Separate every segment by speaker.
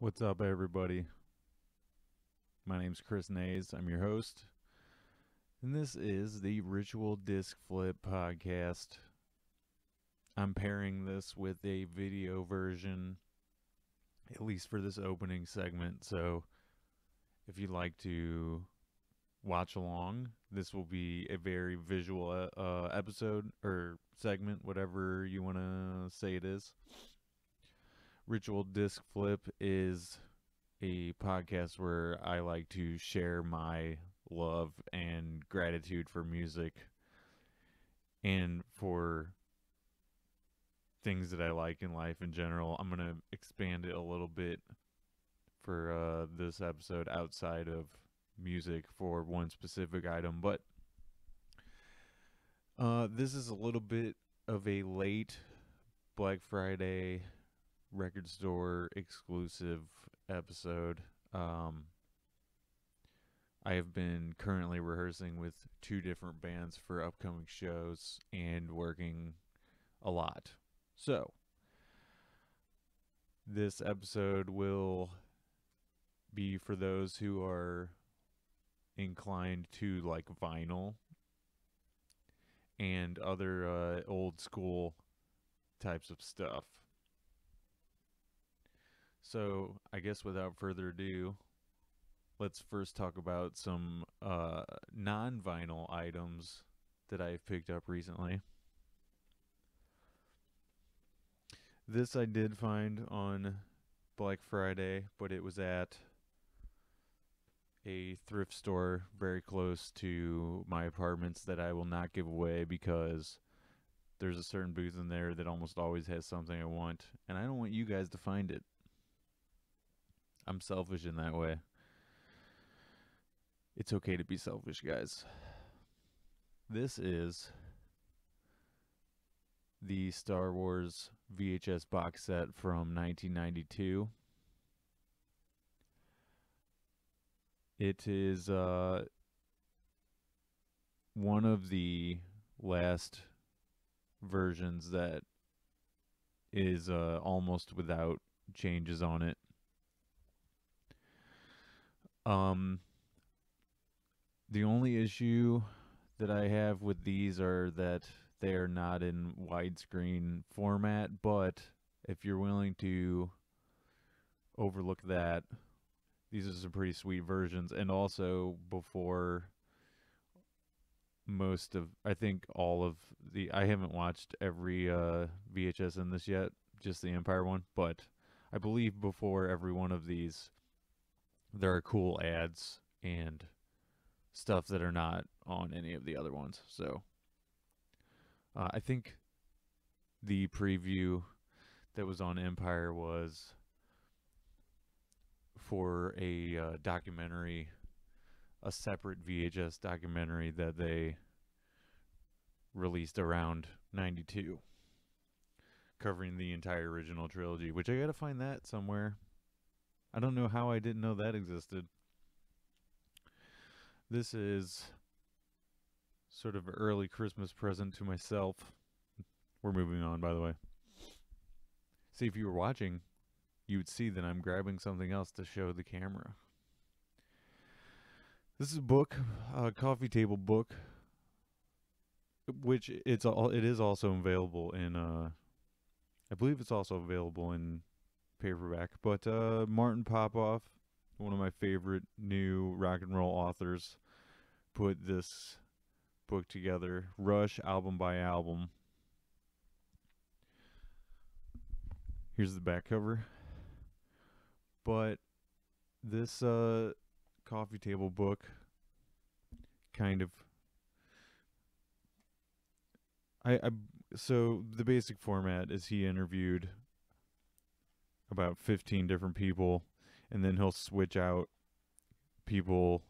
Speaker 1: What's up, everybody? My name's Chris Nays. I'm your host, and this is the Ritual Disc Flip podcast. I'm pairing this with a video version, at least for this opening segment. So, if you'd like to watch along, this will be a very visual episode or segment, whatever you want to say it is. Ritual Disc Flip is a podcast where I like to share my love and gratitude for music and for things that I like in life in general. I'm going to expand it a little bit for this episode outside of music for one specific item, but this is a little bit of a late Black Friday record store exclusive episode. I have been currently rehearsing with two different bands for upcoming shows and working a lot. So, this episode will be for those who are inclined to like vinyl and other old school types of stuff. So, I guess without further ado, let's first talk about some non-vinyl items that I've picked up recently. This I did find on Black Friday, but it was at a thrift store very close to my apartments that I will not give away because there's a certain booth in there that almost always has something I want, and I don't want you guys to find it. I'm selfish in that way. It's okay to be selfish, guys. This is the Star Wars VHS box set from 1992. It is one of the last versions that is almost without changes on it. The only issue that I have with these are that they are not in widescreen format, but if you're willing to overlook that, these are some pretty sweet versions. And also, before most of, I think all of the, I haven't watched every VHS in this yet, just the Empire one, but I believe before every one of these, there are cool ads and stuff that are not on any of the other ones. So I think the preview that was on Empire was for a documentary, a separate VHS documentary that they released around 92, covering the entire original trilogy, which I gotta find that somewhere. I don't know how I didn't know that existed. This is sort of an early Christmas present to myself. We're moving on, by the way. See, if you were watching, you would see that I'm grabbing something else to show the camera. This is a book, a coffee table book, which it is also available in I believe it's also available in paperback. But Martin Popoff, one of my favorite new rock and roll authors, put this book together, Rush album by album. Here's the back cover. But this coffee table book kind of so the basic format is he interviewed about 15 different people, and then he'll switch out people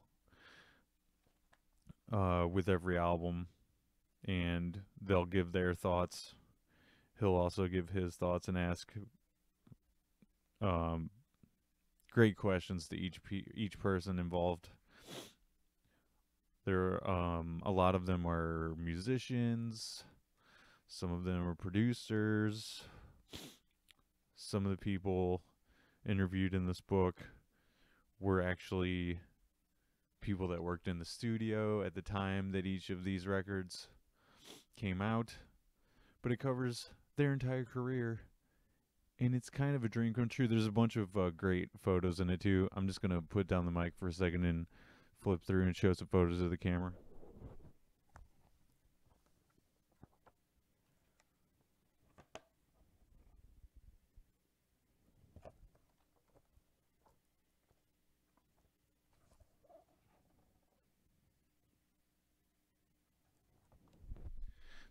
Speaker 1: with every album, and they'll give their thoughts. He'll also give his thoughts and ask great questions to each person involved. There, a lot of them are musicians. Some of them are producers. Some of the people interviewed in this book were actually people that worked in the studio at the time that each of these records came out, but it covers their entire career, and it's kind of a dream come true. There's a bunch of great photos in it too. I'm just gonna put down the mic for a second and flip through and show some photos of the camera.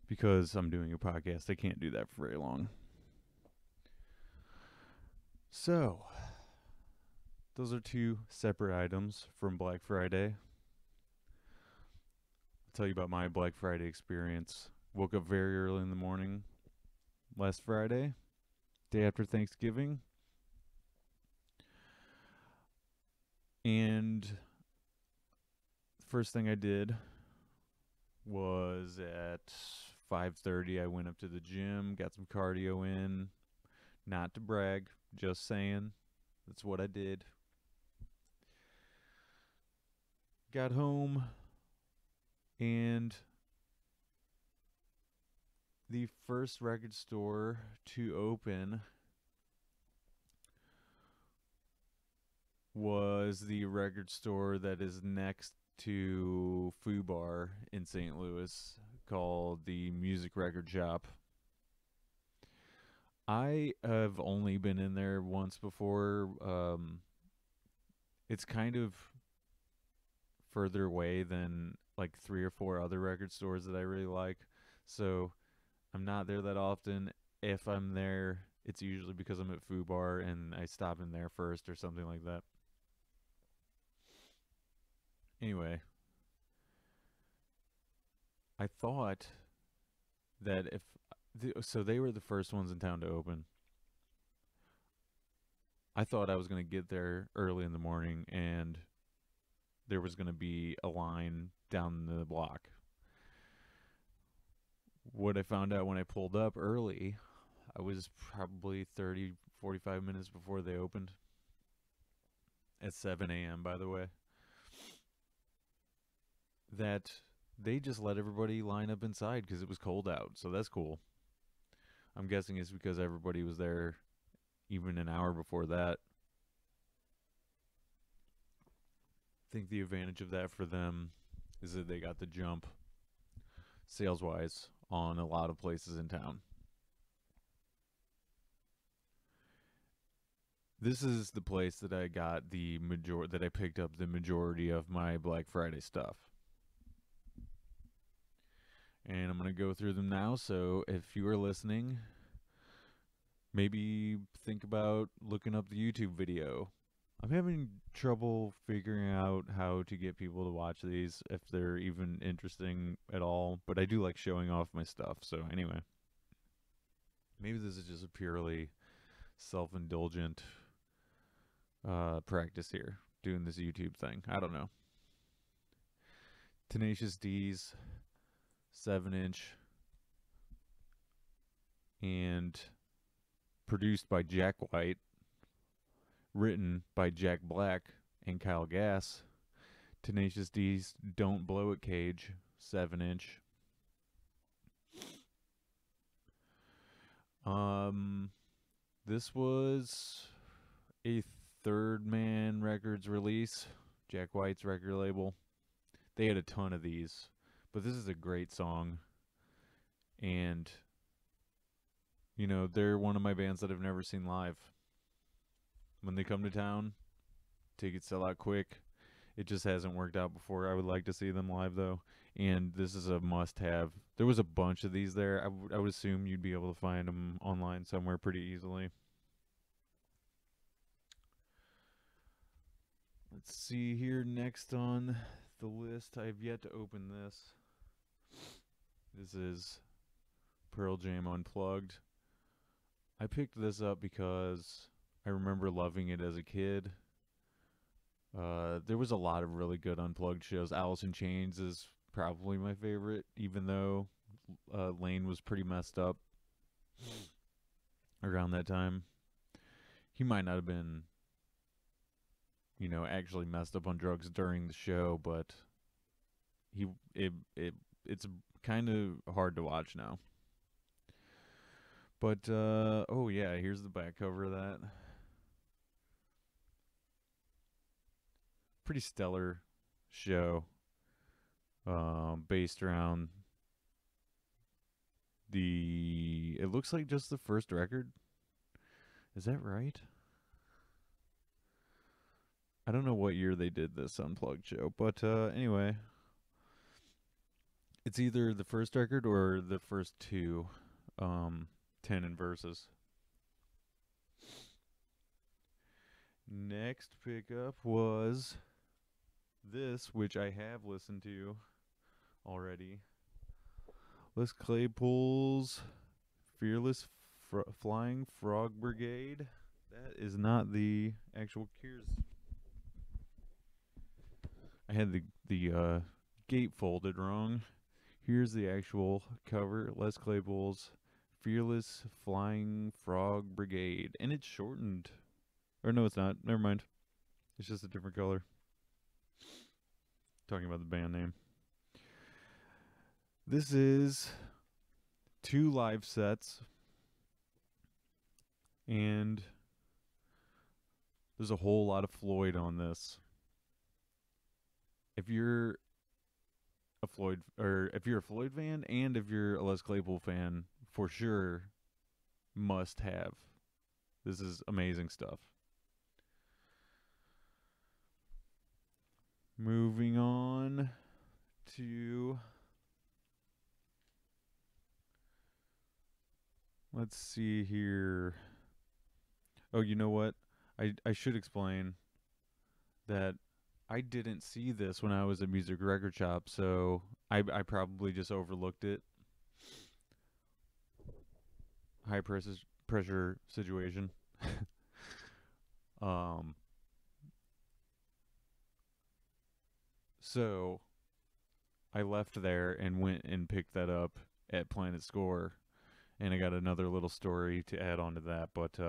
Speaker 1: Because I'm doing a podcast, I can't do that for very long. So, those are two separate items from Black Friday. I'll tell you about my Black Friday experience. Woke up very early in the morning last Friday, day after Thanksgiving. And the first thing I did was at 5:30 I went up to the gym, got some cardio in. Not to brag, just saying. That's what I did. Got home, and the first record store to open was the record store that is next to Foo Bar in St. Louis, called the Music Record Shop. I have only been in there once before. It's kind of further away than like 3 or 4 other record stores that I really like, so I'm not there that often. If I'm there, it's usually because I'm at Foo Bar and I stop in there first or something like that. Anyway, I thought that so they were the first ones in town to open. I thought I was going to get there early in the morning and there was going to be a line down the block. What I found out when I pulled up early, I was probably 30, 45 minutes before they opened. At 7 a.m., by the way. That they just let everybody line up inside because it was cold out, so that's cool. I'm guessing it's because everybody was there even an hour before that. I think the advantage of that for them is that they got the jump, sales-wise, on a lot of places in town. This is the place that I got that I picked up the majority of my Black Friday stuff. And I'm going to go through them now, so if you are listening, maybe think about looking up the YouTube video. I'm having trouble figuring out how to get people to watch these, if they're even interesting at all, but I do like showing off my stuff, so anyway. Maybe this is just a purely self-indulgent practice here, doing this YouTube thing. I don't know. Tenacious D's 7-inch and produced by Jack White, written by Jack Black and Kyle Gass. Tenacious D's Don't Blow It Cage 7-inch. This was a Third Man Records release, Jack White's record label. They had a ton of these, but this is a great song, and you know, they're one of my bands that I've never seen live. When they come to town, tickets sell out quick. It just hasn't worked out before. I would like to see them live, though, and this is a must-have. There was a bunch of these there. I would assume you'd be able to find them online somewhere pretty easily. Let's see here, next on the list. I have yet to open this. This is Pearl Jam Unplugged. I picked this up because I remember loving it as a kid. There was a lot of really good Unplugged shows. Alice in Chains is probably my favorite, even though Lane was pretty messed up around that time. he might not have been, actually messed up on drugs during the show, but he it's kind of hard to watch now. But oh yeah, here's the back cover of that. Pretty stellar show, based around it looks like just the first record. Is that right? I don't know what year they did this Unplugged show, but anyway, it's either the first record or the first two, um, 10 and verses. Next pickup was this, which I have listened to already. Les Claypool's Fearless Flying Frog Brigade. That is not the actual Cures. I had the gate folded wrong. Here's the actual cover. Les Claypool's Fearless Flying Frog Brigade, and it's shortened. Or no, it's not. Never mind. It's just a different color. Talking about the band name. This is 2 live sets, and there's a whole lot of Floyd on this. If you're a Floyd fan, and if you're a Les Claypool fan, for sure, must have. This is amazing stuff. Moving on to, let's see here. Oh, you know what? I should explain that I didn't see this when I was at Music Record Shop, so I probably just overlooked it. High pressure situation. um so I left there and went and picked that up at Planet Score, and I got another little story to add on to that, but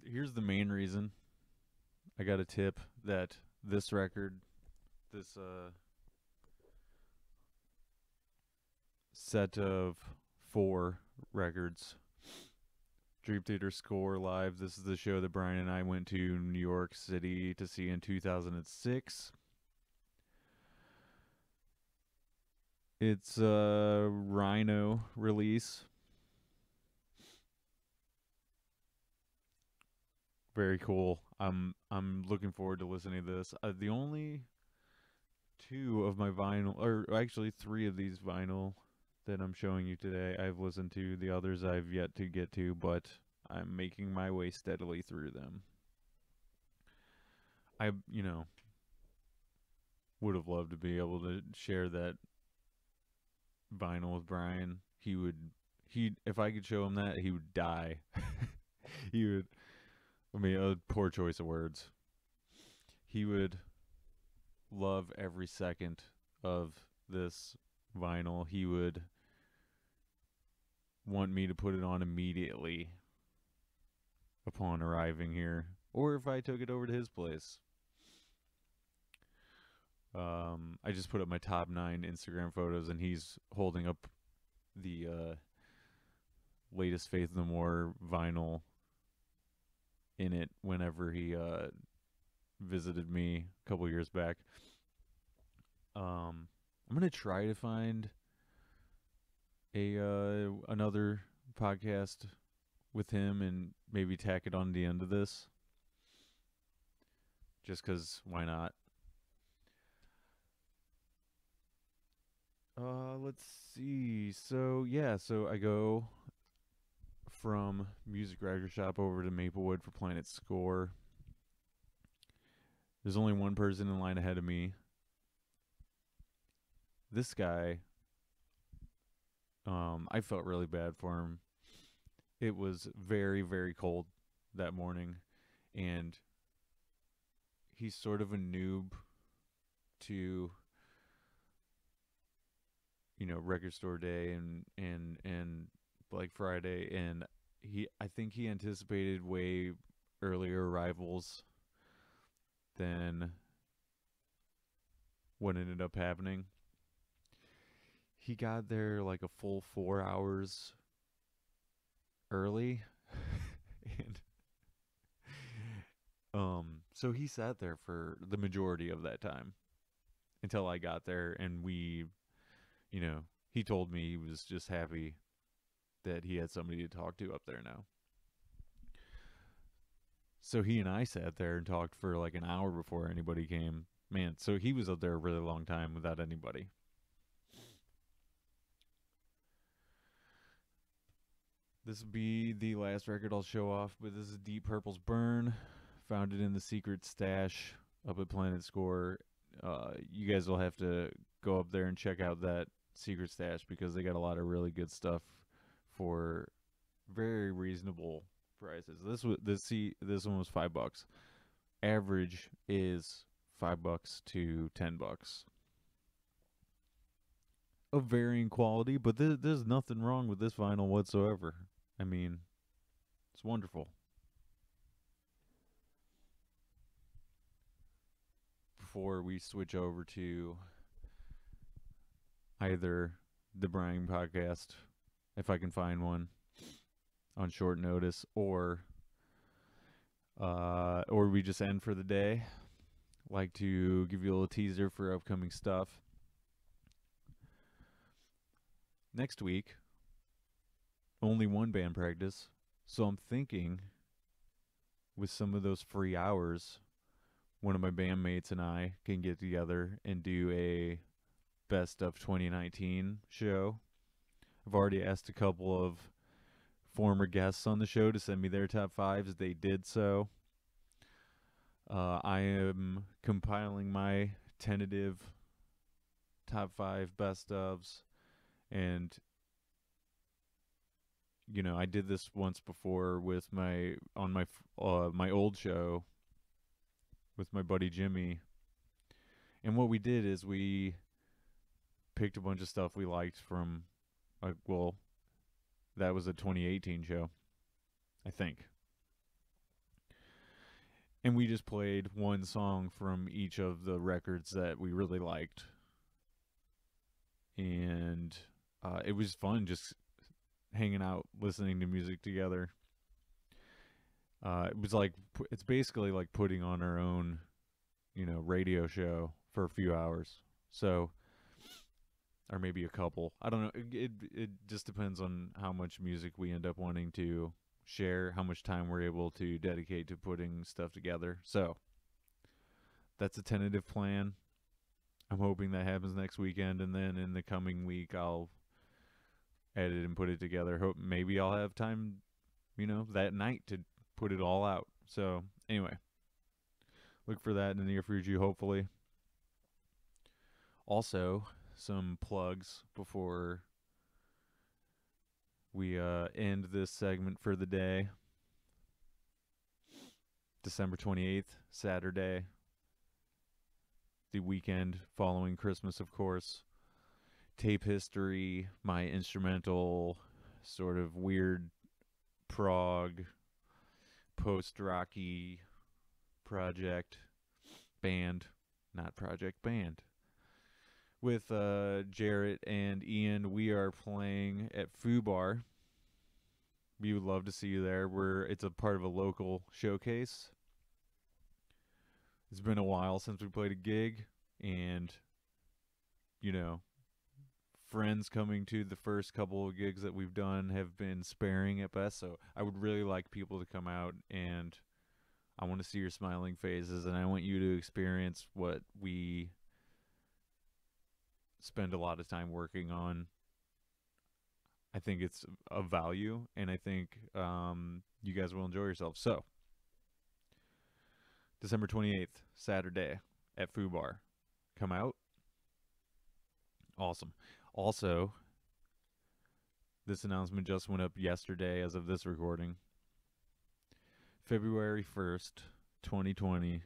Speaker 1: here's the main reason. I got a tip that this record, this set of 4 records, Dream Theater Score Live. This is the show that Brian and I went to New York City to see in 2006. It's a Rhino release. Very cool. I'm looking forward to listening to this. The only 2 of my vinyl, or actually 3 of these vinyl that I'm showing you today, I've listened to. The others I've yet to get to, but I'm making my way steadily through them. I, would have loved to be able to share that vinyl with Brian. If I could show him that, he would die. He would, a poor choice of words. He would love every second of this vinyl. He would want me to put it on immediately upon arriving here, or if I took it over to his place. I just put up my top 9 Instagram photos, and he's holding up the latest Faith No More vinyl in it whenever he visited me a couple years back. I'm gonna try to find another podcast with him and maybe tack it on the end of this, just because why not? Let's see. So I go from Music Record Shop over to Maplewood for Planet Score. There's only one person in line ahead of me. This guy, I felt really bad for him. It was very, very cold that morning, and he's sort of a noob to, record store day and Black Friday, and I think he anticipated way earlier arrivals than what ended up happening. He got there like a full 4 hours early, and so he sat there for the majority of that time until I got there, and you know, he told me he was just happy that he had somebody to talk to up there now. So he and I sat there and talked for like an hour before anybody came. Man, so he was up there a really long time without anybody. This will be the last record I'll show off, but this is Deep Purple's Burn, found it in the secret stash up at Planet Score. You guys will have to go up there and check out that secret stash because they got a lot of really good stuff for very reasonable prices. This one was $5. Average is $5 to $10 of varying quality, but there's nothing wrong with this vinyl whatsoever. I mean, it's wonderful. Before we switch over to either the Brian podcast, if I can find one on short notice, or we just end for the day, like to give you a little teaser for upcoming stuff. Next week, only one band practice, so I'm thinking with some of those free hours, one of my bandmates and I can get together and do a best of 2019 show. I've already asked a couple of former guests on the show to send me their top fives. They did so. I am compiling my tentative top five best ofs, and you know, I did this once before with my old show with my buddy Jimmy. And what we did is we picked a bunch of stuff we liked from that was a 2018 show, I think. And we just played one song from each of the records that we really liked. And it was fun just hanging out, listening to music together. It's basically like putting on our own, radio show for a few hours. So, or maybe a couple. I don't know. It just depends on how much music we end up wanting to share, how much time we're able to dedicate to putting stuff together. So, that's a tentative plan. I'm hoping that happens next weekend, and then in the coming week, I'll edit and put it together. Hope maybe I'll have time, that night to put it all out. So, anyway, look for that in the near future, hopefully. Also, some plugs before we end this segment for the day. December 28th, Saturday, the weekend following Christmas, of course. Tape History, my instrumental, sort of weird prog, post-rocky project, band, not project, band. With Jarrett and Ian, we are playing at Foo Bar. We would love to see you there. It's a part of a local showcase. It's been a while since we played a gig, and, friends coming to the first couple of gigs that we've done have been sparing at best, so I would really like people to come out, and I want to see your smiling faces, and I want you to experience what we spend a lot of time working on. I think it's of value, and I think you guys will enjoy yourselves. So, December 28th, Saturday, at Foo Bar. Come out. Awesome. Also, this announcement just went up yesterday as of this recording. February 1st, 2020,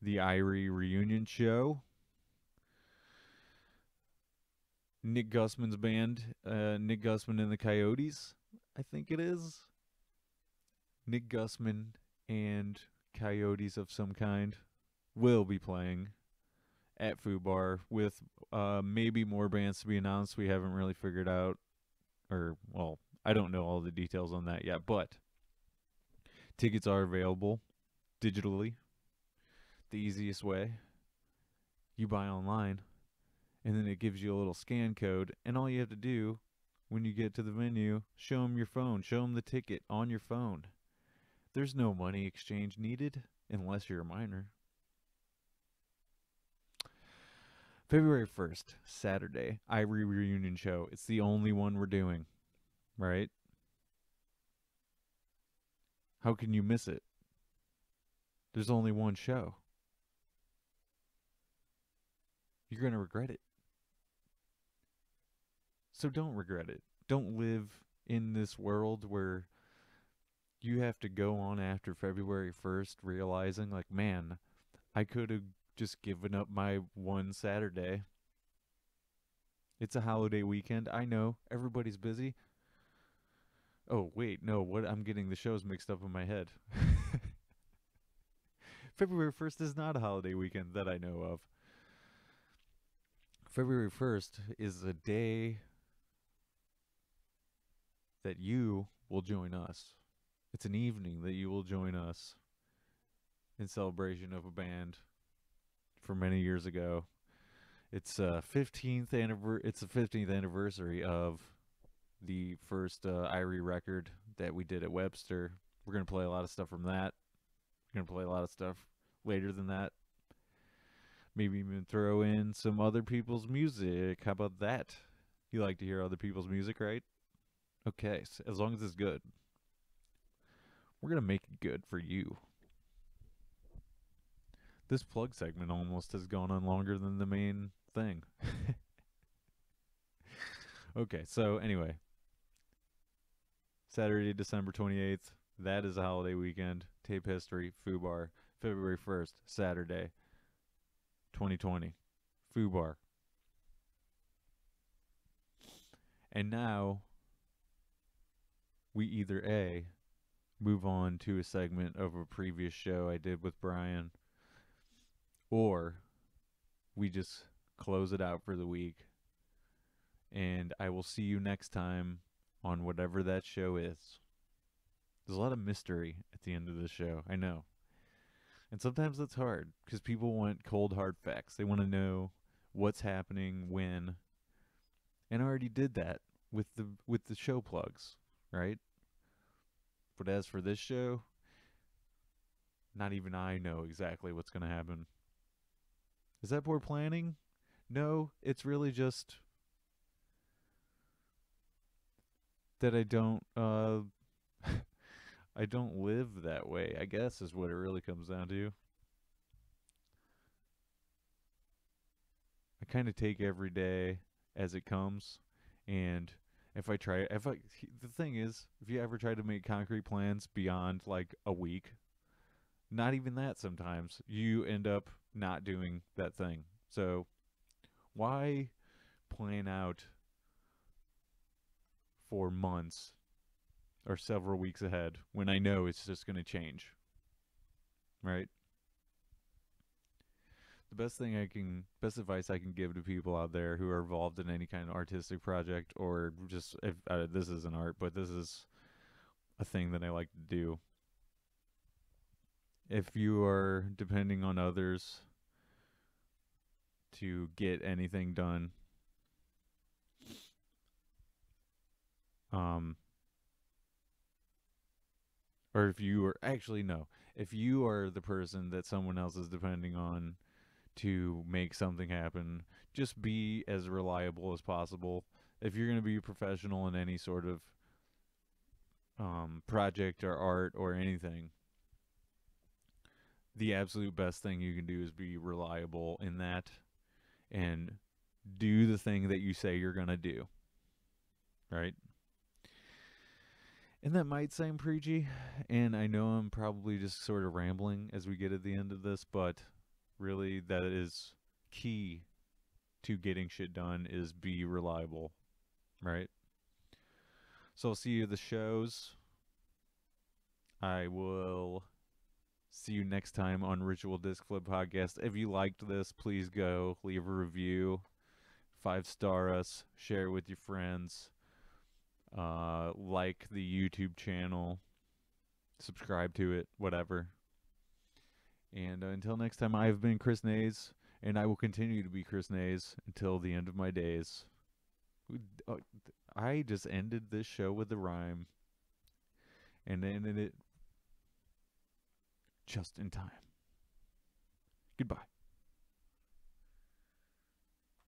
Speaker 1: the Irie reunion show. Nick Gussman's band, Nick Gussman and the Coyotes, I think it is. Nick Gussman and Coyotes of some kind will be playing at Foo Bar with maybe more bands to be announced. We haven't really figured out, or, well, I don't know all the details on that yet, but tickets are available digitally. The easiest way, you buy online, and then it gives you a little scan code, and all you have to do when you get to the venue, show them your phone, show them the ticket on your phone. There's no money exchange needed unless you're a minor. February 1st, Saturday, Ivory Reunion Show. It's the only one we're doing, right? How can you miss it? There's only one show. You're going to regret it. So don't regret it. Don't live in this world where you have to go on after February 1st realizing, like, man, I could have just given up my one Saturday. It's a holiday weekend. I know everybody's busy. Oh, wait, no, what? I'm getting the shows mixed up in my head. February 1st is not a holiday weekend that I know of. February 1st is a day that you will join us. It's an evening that you will join us in celebration of a band from many years ago. It's the 15th anniversary of the first Irie record that we did at Webster. We're going to play a lot of stuff from that. We're going to play a lot of stuff later than that. Maybe even throw in some other people's music. How about that? You like to hear other people's music, right? Okay, so as long as it's good. We're going to make it good for you. This plug segment almost has gone on longer than the main thing. Okay, so anyway. Saturday, December 28th. That is a holiday weekend. Tape History, Foo Bar. February 1st, Saturday, 2020. Foo Bar. And now, we either A, move on to a segment of a previous show I did with Brian, or we just close it out for the week, and I will see you next time on whatever that show is. There's a lot of mystery at the end of the show, I know. And sometimes that's hard, because people want cold, hard facts. They want to know what's happening, when. And I already did that with the show plugs, right? But as for this show, not even I know exactly what's going to happen. Is that poor planning? No, it's really just that I don't I don't live that way, I guess, is what it really comes down to. I kind of take every day as it comes, and the thing is, if you ever try to make concrete plans beyond like a week, not even that sometimes, you end up not doing that thing. So why plan out for months or several weeks ahead when I know it's just going to change, right? The best advice I can give to people out there who are involved in any kind of artistic project, or just, if this isn't art, but this is a thing that I like to do. If you are depending on others to get anything done, um, or if you are actually no, if you are the person that someone else is depending on to make something happen, just be as reliable as possible. If you're going to be a professional in any sort of project or art or anything, the absolute best thing you can do is be reliable in that and do the thing that you say you're going to do, right? And that might sound preachy, and I know I'm probably just sort of rambling as we get at the end of this, but really that is key to getting shit done, is be reliable, right? So I'll see you at the shows. I will see you next time on Ritual Disc Flip Podcast. If you liked this, please go leave a review, 5-star us, share it with your friends, like the YouTube channel, subscribe to it, whatever. And until next time, I have been Chris Nays, and I will continue to be Chris Nays until the end of my days. I just ended this show with a rhyme, and ended it just in time. Goodbye.